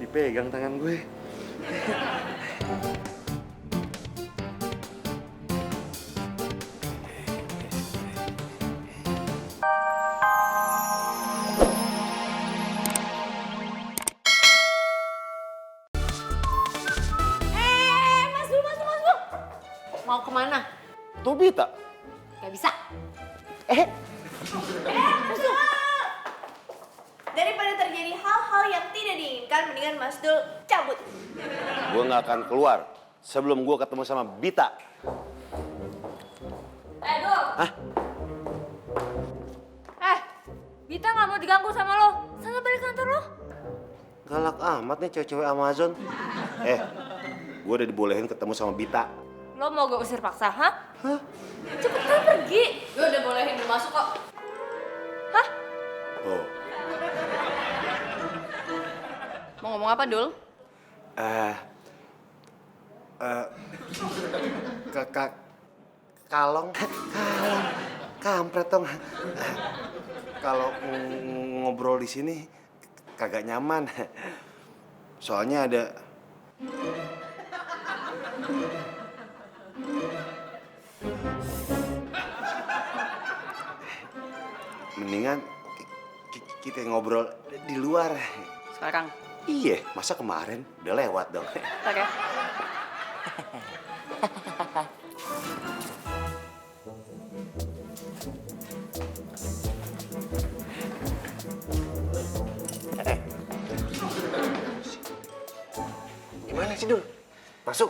Dipegang tangan gue. Mas Dul. Mau kemana? Tuh Bita. Gak bisa. Eh, Mas Dul. Daripada terjadi hal-hal yang tidak diinginkan, mendingan Mas Dul cabut. gue nggak akan keluar sebelum gue ketemu sama Bita. Dul. Hah? Bita gak mau diganggu sama lo. Sana balik kantor lo. Galak amat nih cewek-cewek Amazon. Gue udah dibolehin ketemu sama Bita. Lo mau gue usir paksa, hah? Cepetan pergi. Gue udah bolehin lu masuk kok. Hah? Oh, Mau ngomong apa, Dul? kalong, kampret dong. Kalau ngobrol di sini kagak nyaman. Soalnya ada mendingan kita ngobrol di luar. Sekarang. Iya, masa kemarin udah lewat dong. Oke. Gimana sih Dul? Masuk.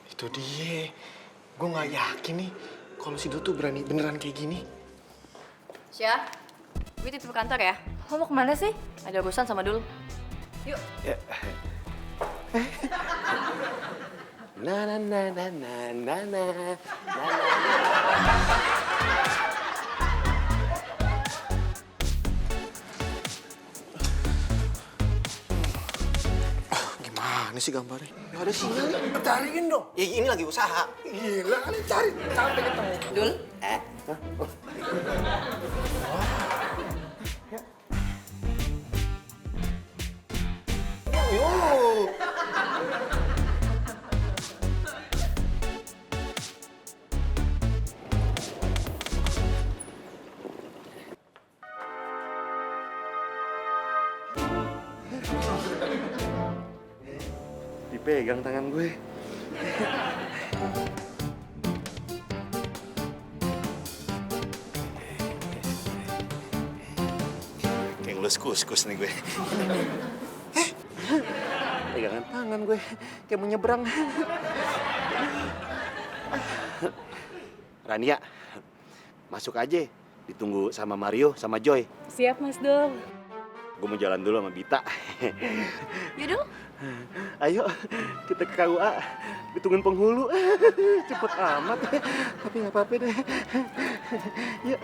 Itu dia. Gue nggak yakin nih kalau si Dul tuh berani beneran kayak gini. Syah, gue titip kantor ya. Lo mau kemana sih? Ada urusan sama Dul. Yuk. Ya. Na na na na na na na na. Gimana sih gambarnya? Gak ada sinyal. Cariin dong. Ya ini lagi usaha. Gila kali cari sampai ketemu. Dul. Yo. Dipegang tangan gue. Kayak ngelus kus-kus nih gue. Pegangan tangan gue, kayak mau nyebrang. Rania, masuk aja. Ditunggu sama Mario, sama Joy. Siap, Mas Dul. Gue mau jalan dulu sama Bita. Yaudah. Ayo, kita ke KUA. Ditungguin penghulu. Cepet amat. Tapi nggak apa-apa deh. Yuk.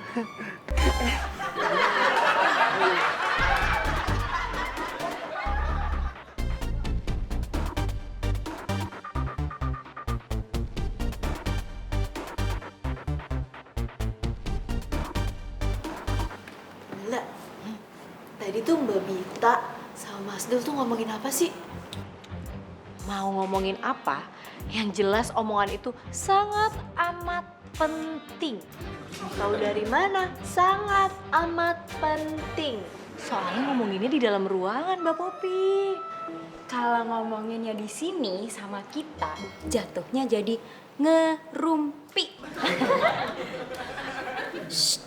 Gila, tadi tuh Mbak Bita sama Mas Dul tuh ngomongin apa sih? Mau ngomongin apa? Yang jelas omongan itu sangat amat penting. Tahu dari mana? Sangat amat penting. Soalnya ngomonginnya di dalam ruangan, Mbak Popi. Kalau ngomonginnya di sini sama kita, jatuhnya jadi ngerumpi. Shh,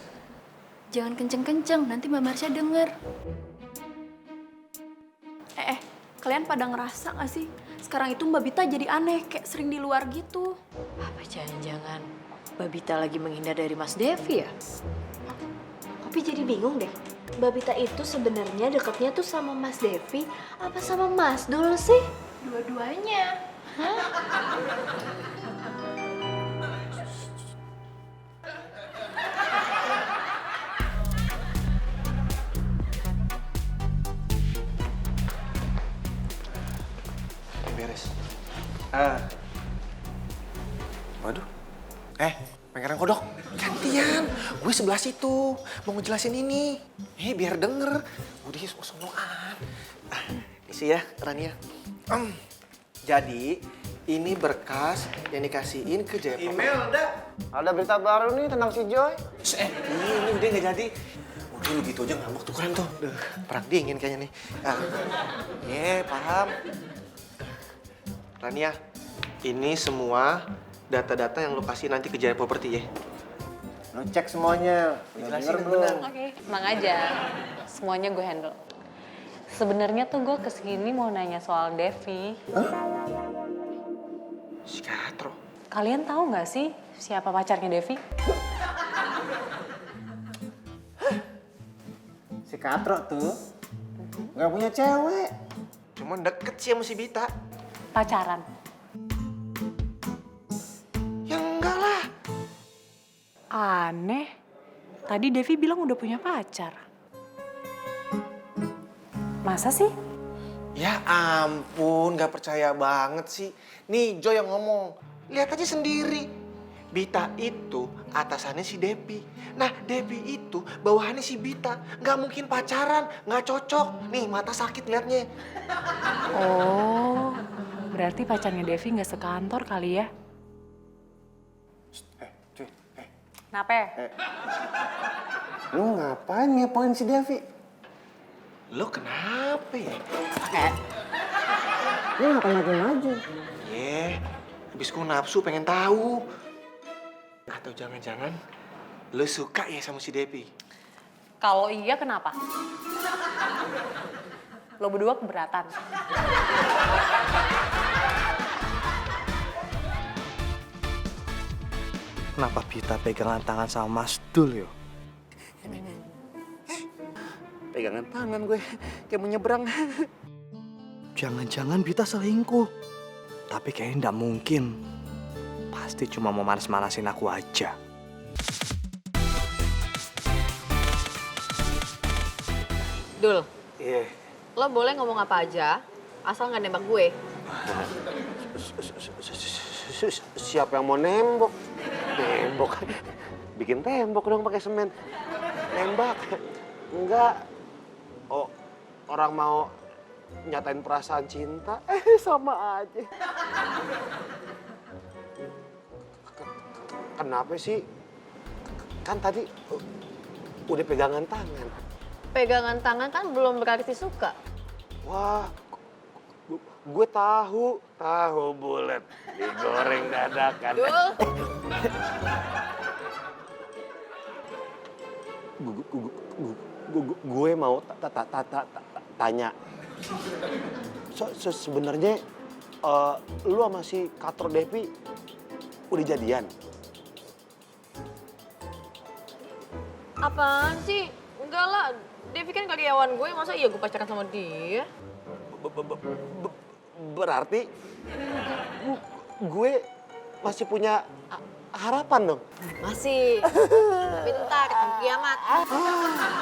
jangan kenceng-kenceng, nanti Mbak Marsha denger. Kalian pada ngerasa gak sih? Sekarang itu Mbak Bita jadi aneh, kayak sering di luar gitu. Apa jangan-jangan Mbak Bita lagi menghindar dari Mas Devi ya? Tapi jadi bingung deh. Mbak Bita itu sebenarnya deketnya tuh sama Mas Devi apa sama Mas Dul sih? Dua-duanya. Beres. Waduh. Pangeran Kodok. Gantian. Gue sebelah situ. Mau ngejelasin ini. Biar denger. Udah sono-sonoan. Di Makasih ya, Rania. Jadi, ini berkas yang dikasihin ke Jaya Property. Email, udah. Ada berita baru nih tentang si Joy. Ini udah nggak jadi. Udah lu gitu aja ngambek tuh keren tuh. Duh, perang dingin kayaknya nih. Paham. Rania, ini semua data-data yang lo kasih nanti ke Jaya Property ya. Lu cek semuanya. Udah Jelasin denger yang belum? benar. Oke, tenang aja. Semuanya gue handle. Sebenarnya tuh gue kesini mau nanya soal Devi. Si Katro. Kalian tahu nggak sih siapa pacarnya Devi? Si Katro tuh nggak punya cewek. Cuman deket sih sama si Bita. Pacaran. Ya enggak lah. Aneh. Tadi Devi bilang udah punya pacar. Masa sih? Ya ampun, gak percaya banget sih. Nih Joy yang ngomong. Lihat aja sendiri. Bita itu atasannya si Devi. Nah Devi itu bawahannya si Bita. Gak mungkin pacaran, gak cocok. Nih mata sakit liatnya. Oh, berarti pacarnya Devi nggak sekantor kali ya? Cuy, Kenapa? lu ngapain ngepoin si Devi? Lo kenapa ya? Lu ngapain maju-maju? Habis ku nafsu pengen tahu. Atau jangan-jangan lo suka ya sama si Devi? Kalau iya kenapa? Lo berdua keberatan. Kenapa Bita pegangan tangan sama Mas Dul yo? Pegangan tangan gue, kayak mau nyebrang. Jangan-jangan Bita selingkuh. Tapi kayaknya nggak mungkin. Pasti cuma mau manas-manasin aku aja. Dul, Iya. lo boleh ngomong apa aja, asal nggak nembak gue. Siapa yang mau nembok? Nembok? Bikin tembok dong pakai semen. Nembak? Enggak. Oh, orang mau nyatain perasaan cinta? Sama aja. Kenapa sih? Kan tadi udah pegangan tangan. Pegangan tangan kan belum berarti suka. Wah, gue tahu bulat digoreng dadakan. Dul, Gue mau tanya. Sebenarnya lu sama si Katro Devi udah jadian? apaan sih? Enggak lah, Devi kan karyawan gue, masa iya gue pacaran sama dia? Berarti gue masih punya harapan dong? Masih. Tapi ntar, kiamat.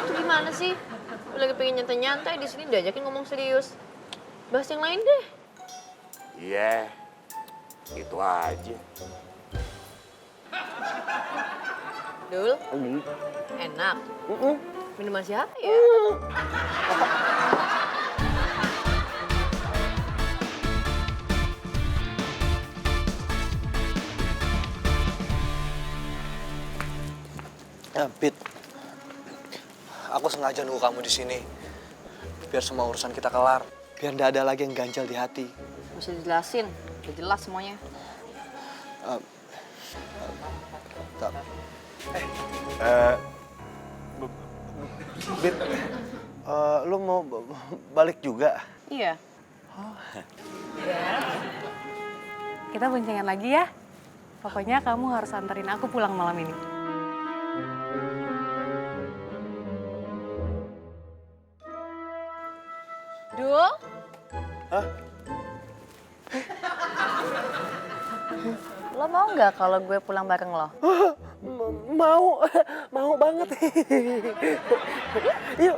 Itu gimana sih? Gue lagi pengen nyantai-nyantai di sini diajakin ngomong serius. Bahas yang lain deh. Iya, itu aja. Dul, enak. Minuman siapa ya? Pit, aku sengaja nunggu kamu di sini. Biar semua urusan kita kelar. Biar nggak ada lagi yang ganjal di hati. Gak usah dijelasin, udah jelas semuanya. Bit, lu mau balik juga? Iya. Kita boncengan lagi ya. Pokoknya kamu harus anterin aku pulang malam ini. Dul? Hah? Lo mau nggak kalau gue pulang bareng lo? Mau banget. Yuk.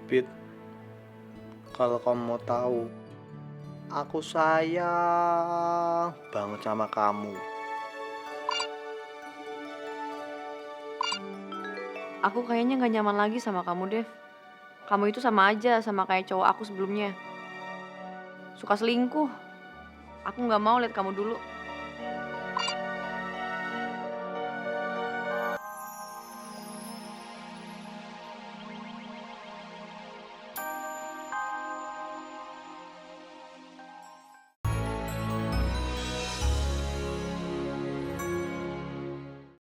Pit, kalau kamu mau tahu, aku sayang banget sama kamu. Aku kayaknya gak nyaman lagi sama kamu, Dev. Kamu itu sama aja sama kayak cowok aku sebelumnya. Suka selingkuh. Aku gak mau lihat kamu dulu.